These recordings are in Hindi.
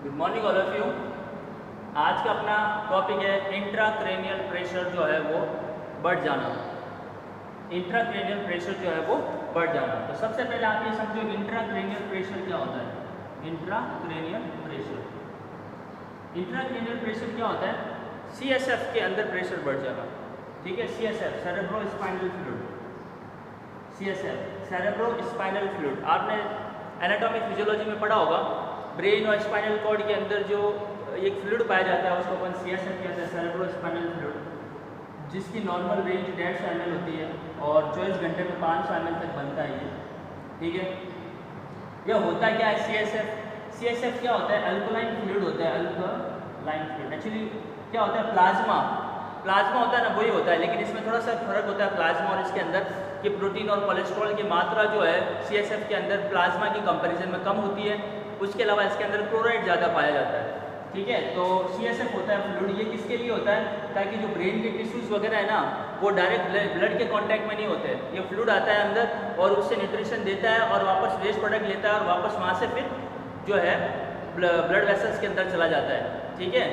Good morning all of you. आज का अपना टॉपिक है इंट्राक्रेनियल प्रेशर जो है वो बढ़ जाना। इंट्राक्रेनियल प्रेशर जो है वो बढ़ जाना। तो सबसे पहले आप ये समझो इंट्राक्रेनियल प्रेशर क्या होता है। इंट्राक्रेनियल प्रेशर क्या होता है? CSF के अंदर प्रेशर बढ़ जाना। ठीक है, CSF cerebro spinal fluid. CSF cerebro spinal fluid आपने एनाटॉमी फिजियोलॉजी में पढ़ा होगा। ब्रेन और स्पाइनल कॉर्ड के अंदर जो एक फ्लूइड पाया जाता है उसको अपन CSF कहते हैं, सेरेब्रो स्पाइनल फ्लूइड, जिसकी नॉर्मल रेंज 150 ml होती है और 24 घंटे में 500 ml तक बनता है ये। ठीक है, यह होता क्या है CSF क्या होता है? अल्कलाइन फ्लूइड होता है, अल्कलाइन फ्लूइड। एक्चुअली क्या होता है? प्लाज्मा होता है ना, वही होता है, लेकिन इसमें थोड़ा सा फर्क होता है प्लाज्मा और इसके अंदर कि प्रोटीन और कोलेस्ट्रॉल की मात्रा जो है CSF के अंदर प्लाज्मा की कंपैरिजन में कम होती है। उसके अलावा इसके अंदर क्लोराइड ज़्यादा पाया जाता है। ठीक है, तो CSF होता है फ्लूइड। ये किसके लिए होता है? ताकि जो ब्रेन के टिश्यूज़ वगैरह है ना, वो डायरेक्ट ब्लड के कांटेक्ट में नहीं होते। ये फ्लूइड आता है अंदर और उससे न्यूट्रिशन देता है और वापस वेस्ट प्रोडक्ट लेता है और वापस वहाँ से फिर जो है ब्लड वेसल्स के अंदर चला जाता है। ठीक है,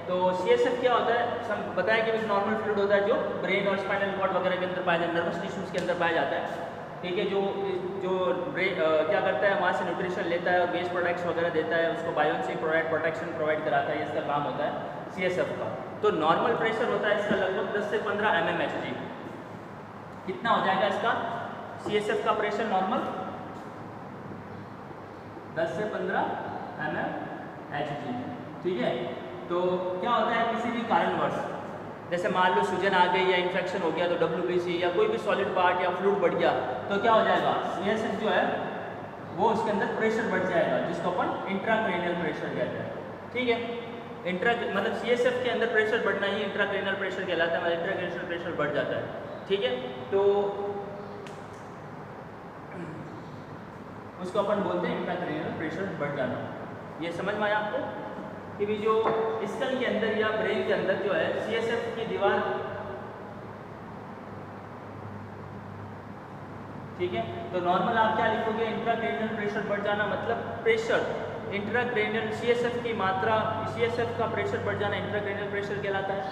तो CSF क्या होता है? बताया कि नॉर्मल फ्लूइड होता है जो ब्रेन और स्पाइनल कॉर्ड वगैरह के अंदर पाया जाता है, नर्वस टिश्यूज़ के अंदर पाया जाता है। ठीक है, जो ब्रेन क्या करता है, वहाँ से न्यूट्रिशन लेता है और वेस्ट प्रोडक्ट्स वगैरह देता है, उसको बायोन्सी प्रोटेक्शन प्रोवाइड कराता है। ये इसका काम होता है CSF का। तो नॉर्मल प्रेशर होता है इसका लगभग 10 से 15 mmHg। कितना हो जाएगा इसका CSF का प्रेशर नॉर्मल? 10 से 15 mmHg। ठीक है, तो क्या होता है किसी भी कारणवश, जैसे मान लो सूजन आ गई या इन्फेक्शन हो गया तो WBC या कोई भी सॉलिड पार्ट या फ्लूइड बढ़ गया तो क्या हो जाएगा? CSF जो है वो उसके अंदर प्रेशर बढ़ जाएगा, जिसको अपन इंट्राक्रेनियल प्रेशर कहते हैं। ठीक है, मतलब CSF के अंदर प्रेशर बढ़ना ही इंट्राक्रेनियल प्रेशर कहलाता है। इंट्राक्रेनियल प्रेशर बढ़ जाता है। ठीक है, तो उसको अपन बोलते हैं इंट्राक्रेनियल प्रेशर बढ़ जाना। ये समझ में आया आपको कि भी जो स्कल के अंदर या ब्रेन के अंदर जो है CSF की दीवार, ठीक है, तो नॉर्मल आप क्या लिखोगे? इंट्राक्रेनियल प्रेशर बढ़ जाना मतलब प्रेशर इंट्राक्रेनियल CSF की मात्रा, CSF का प्रेशर बढ़ जाना इंट्राक्रेनियल प्रेशर कहलाता है।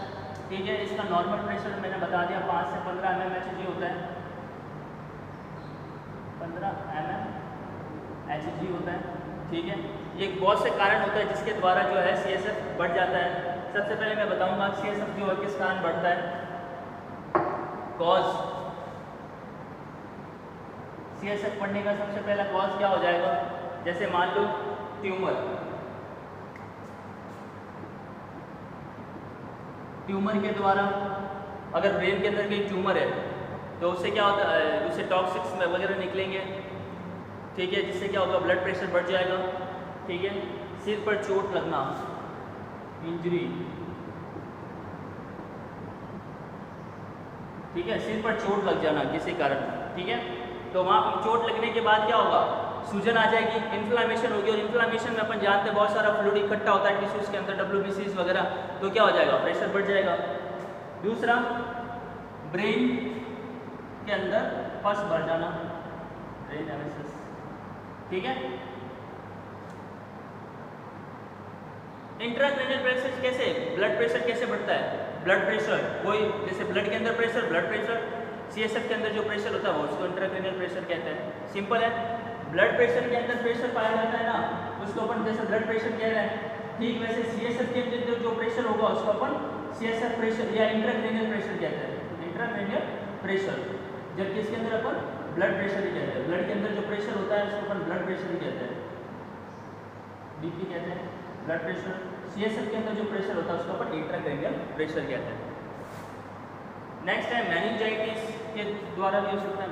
ठीक है, इसका नॉर्मल प्रेशर मैंने बता दिया 5 से 15 mmHg होता है। 15 mmHg होता है। ठीक है, ये बहुत से कारण होता है जिसके द्वारा जो है CSF बढ़ जाता है। सबसे पहले मैं बताऊंगा CSF जो है किस कारण बढ़ता है। कॉज CSF बढ़ने का सबसे पहला कॉज क्या हो जाएगा? जैसे मान लो ट्यूमर के द्वारा, अगर ब्रेन के अंदर कोई ट्यूमर है तो उससे क्या होता है? उससे टॉक्सिक्स वगैरह निकलेंगे। ठीक है, जिससे क्या होगा? ब्लड प्रेशर बढ़ जाएगा। ठीक है, सिर पर चोट लगना, इंजरी। ठीक है, सिर पर चोट लग जाना किसी कारण। ठीक है, तो वहाँ चोट लगने के बाद क्या होगा? सूजन आ जाएगी, इन्फ्लामेशन होगी, और इन्फ्लामेशन में अपन जानते हैं बहुत सारा फ्लूइड इकट्ठा होता है टिश्यूज़ के अंदर, WBCs वगैरह, तो क्या हो जाएगा? प्रेशर बढ़ जाएगा। दूसरा, ब्रेन के अंदर पस भर जाना, ब्रेन एमेसिस। ठीक है, इंट्राक्रेनियल प्रेशर कैसे, ब्लड प्रेशर कैसे बढ़ता है? ब्लड प्रेशर कोई, जैसे ब्लड के अंदर प्रेशर, ब्लड प्रेशर, CSF के अंदर जो प्रेशर होता है वो उसको इंट्राक्रेनियल प्रेशर कहते हैं। सिंपल है, ब्लड प्रेशर के अंदर प्रेशर पाया जाता है ना, उसको अपन जैसे ब्लड प्रेशर कह रहे हैं, ठीक वैसे CSF के अंदर जो प्रेशर होगा उसको अपन CSF प्रेशर या इंट्राक्रेनियल प्रेशर कहते हैं। इंट्राक्रेनियल प्रेशर, जबकि इसके अंदर अपन ब्लड प्रेशर ही कहते हैं। ब्लड के अंदर जो प्रेशर होता है उसको अपन ब्लड प्रेशर ही कहते हैं, BP कहते हैं, ब्लड प्रेशर। CSF के अंदर जो प्रेशर होता है उसको अपन इंट्राक्रेनियल प्रेशर कहते हैं। नेक्स्ट है मेनिंजाइटिस के द्वारा भी हो सकता है।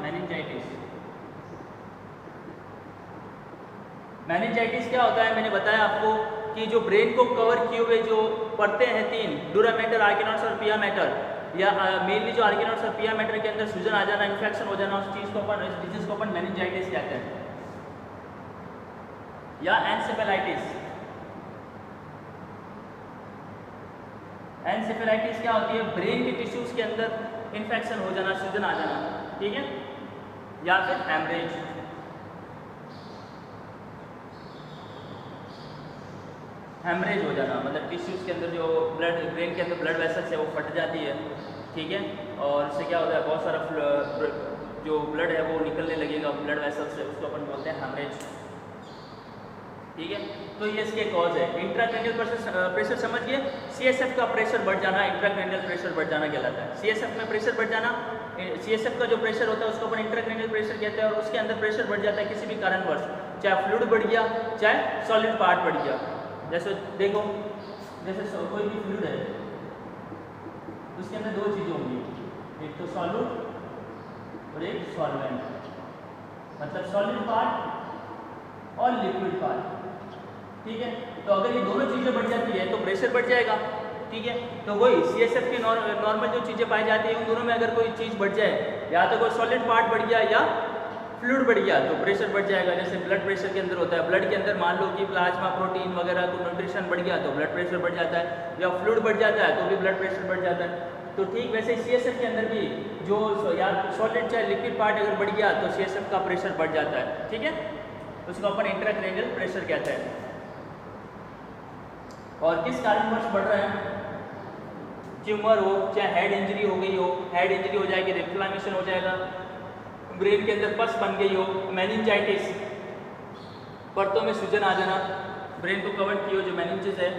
मेनिंजाइटिस क्या होता है? मैंने बताया आपको कि जो ब्रेन को कवर किए हुए जो परतें हैं 3, डूरा मैटर, आर्किनोट्स और पिया मैटर, या मेनली जो आर्किनोट्स और पिया मैटर के अंदर सूजन आ जाना, इन्फेक्शन हो जाना, उस चीज़ को अपन, इस डिजीज को अपन मेनिंजाइटिस कहते हैं, या एनसेफेलाइटिस। एनसेफेलाइटिस क्या होती है? ब्रेन के टिश्यूज़ के अंदर इन्फेक्शन हो जाना, सूजन आ जाना। ठीक है, या फिर हेमरेज। हेमरेज हो जाना, मतलब टिश्यूज़ के अंदर जो ब्लड, ब्रेन के अंदर ब्लड वेसल्स है वो फट जाती है, ठीक है, और इससे क्या होता है बहुत सारा जो ब्लड है वो निकलने लगेगा ब्लड वेसल्स से, उसको अपन बोलते हैं हेमरेज, ठीक है। तो ये इसके कॉज है। इंट्राक्रैनियल प्रेशर समझ गए। सीएसएफ का प्रेशर बढ़ जाना इंट्राक्रैनियल प्रेशर बढ़ जाना कहलाता है। सीएसएफ में प्रेशर बढ़ जाना, सीएसएफ का जो प्रेशर होता है उसको अपन इंट्राक्रैनियल प्रेशर कहते हैं, और उसके अंदर प्रेशर बढ़ जाता है किसी भी कारणवश, चाहे फ्लूइड बढ़ गया चाहे सॉलिड पार्ट बढ़ गया। जैसे देखो, जैसे कोई भी फ्लूइड है उसके अंदर दो चीज़ें होंगी, एक तो सॉल्यूट और एक सॉल्वेंट, मतलब सॉलिड पार्ट और लिक्विड पार्ट, ठीक है। तो अगर ये दोनों चीज़ें बढ़ जाती है तो प्रेशर बढ़ जाएगा, ठीक है। तो वही सीएसएफ की नॉर्मल जो चीज़ें पाई जाती है उन दोनों में अगर कोई चीज़ बढ़ जाए, या तो कोई सॉलिड पार्ट बढ़ गया या फ्लूइड बढ़ गया, तो प्रेशर बढ़ जाएगा। जैसे ब्लड प्रेशर के अंदर होता है, ब्लड के अंदर मान लो कि प्लाज्मा प्रोटीन वगैरह को न्यूट्रिशन बढ़ गया तो ब्लड प्रेशर बढ़ जाता है, या फ्लूइड बढ़ जाता है तो भी ब्लड प्रेशर बढ़ जाता है। तो ठीक वैसे ही सीएसएफ के अंदर भी जो या सॉलिड चाहे लिक्विड पार्ट अगर बढ़ गया तो सीएसएफ का प्रेशर बढ़ जाता है, ठीक है। उसको अपन इंट्राक्रैनियल प्रेशर कहते हैं। और किस कारणवश बढ़ रहा है, ट्यूमर हो चाहे हेड इंजरी हो गई हो, हेड इंजरी हो जाएगी तो इन्फ्लामेशन हो जाएगा, ब्रेन के अंदर पस बन गई हो, मेनिंजाइटिस, परतों में सूजन आ जाना, ब्रेन को कवर की हो जो मेनिंजिस है,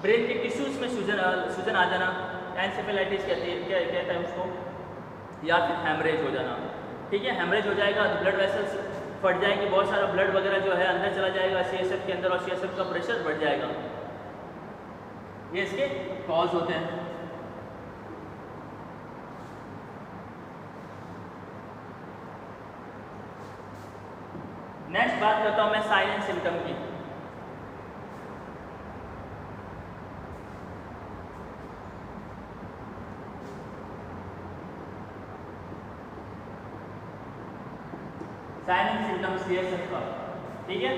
ब्रेन के टिश्यूज में सूजन आ जाना, एंसेफेलाइटिस कहता है उसको, या फिर हेमरेज हो जाना, ठीक है। हेमरेज हो जाएगा तो ब्लड वेसल्स फट जाएंगे, बहुत सारा ब्लड वगैरह जो है अंदर चला जाएगा सीएसएफ के अंदर, और सीएसएफ का प्रेशर बढ़ जाएगा। ये इसके कॉज होते हैं। नेक्स्ट बात करता हूं मैं साइन एंड सिम्टम की। साइन एंड सिम्टम सीएसएफ का, ठीक है।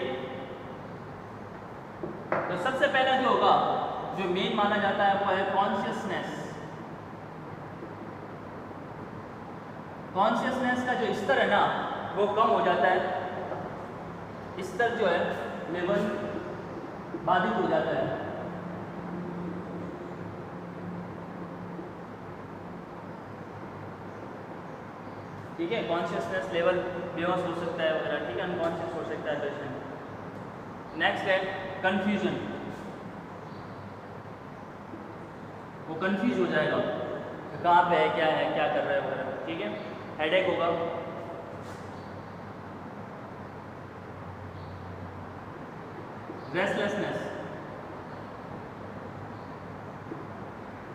तो सबसे पहला जो होगा, जो मेन माना जाता है वो है कॉन्शियसनेस। कॉन्शियसनेस का जो स्तर है ना वो कम हो जाता है, स्तर जो है लेवल बाधित हो जाता है, ठीक है। कॉन्शियसनेस लेवल बेहोश हो सकता है वगैरह, ठीक है, अनकॉन्शियस हो सकता है पेशेंट। नेक्स्ट है कंफ्यूजन, वो कंफ्यूज हो जाएगा कहाँ पे है, क्या कर रहा है वगैरह, ठीक है। हेडेक होगा,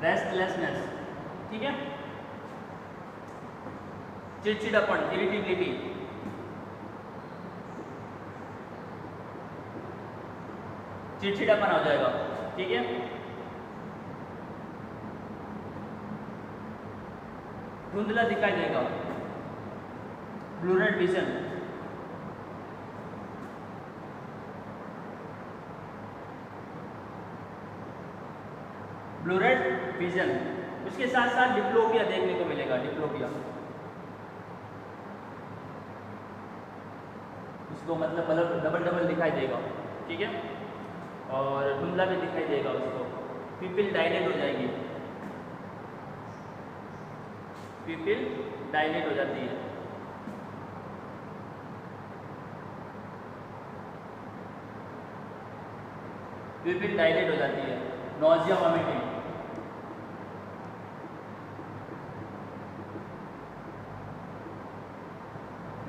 रेस्टलेसनेस, ठीक है, चिड़चिड़ापन, इरिटेबिलिटी, चिड़चिड़ापन हो जाएगा, ठीक है। धुंधला दिखाई देगा, ब्लूरेड विजन, ब्लूरेड विजन। उसके साथ साथ डिप्लोपिया देखने को मिलेगा, डिप्लोपिया, उसको मतलब डबल डबल दिखाई देगा, ठीक है, और धुंधला भी दिखाई देगा उसको। पिपिल डायलेट हो जाएगी, पिपिल डायलेट हो जाती है, पिपिल डायलेट हो जाती है। नॉजिया वॉमिटिंग,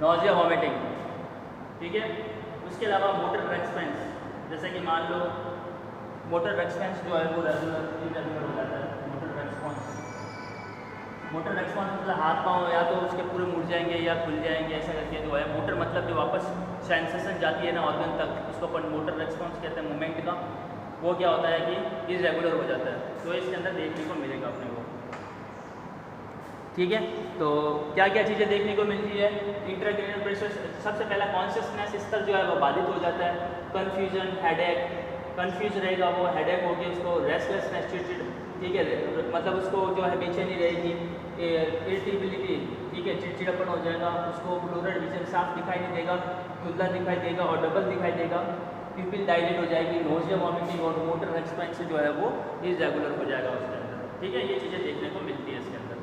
नॉजिया वॉमिटिंग, ठीक है। उसके अलावा मोटर रेस्पॉन्स, जैसे कि मान लो मोटर रेस्पॉन्स जो है वो इरेगुलर हो जाता है। मोटर रेस्पॉन्स मतलब हाथ पाँव या तो उसके पूरे मुड़ जाएंगे या खुल जाएंगे, ऐसा करके जो है मोटर मतलब जो वापस सेंसेशन जाती है ना ऑर्गन तक, उसको अपन मोटर रेस्पॉन्स कहते हैं मूवमेंट का। वो क्या होता है कि इरेगुलर हो जाता है, तो इसके अंदर देखने को मिलेगा अपने को, ठीक है। तो क्या क्या चीज़ें देखने को मिलती है इंट्राक्रैनियल प्रेशर। सबसे पहला कॉन्शियसनेस स्तर जो है वो बाधित हो जाता है। कन्फ्यूजन, हेडेक, कन्फ्यूज रहेगा वो, हेडेक होगी उसको, रेस्टलेसनेस, चिड़चिड़, ठीक है, मतलब उसको जो है बेचैनी रहेगी, इरिटेबिलिटी, ठीक है, चिड़चिड़ापन हो जाएगा उसको, ब्लूरेड विजन, साफ दिखाई नहीं देगा, धुंधला दिखाई देगा और डबल दिखाई देगा, प्यूपिल डायलेट हो जाएगी, नोजिया वॉमिटिंग और मोटर एक्सपेंशन जो है वो इरेगुलर हो जाएगा उसके अंदर। ठीक है, ये चीज़ें देखने को मिलती है इसके अंदर।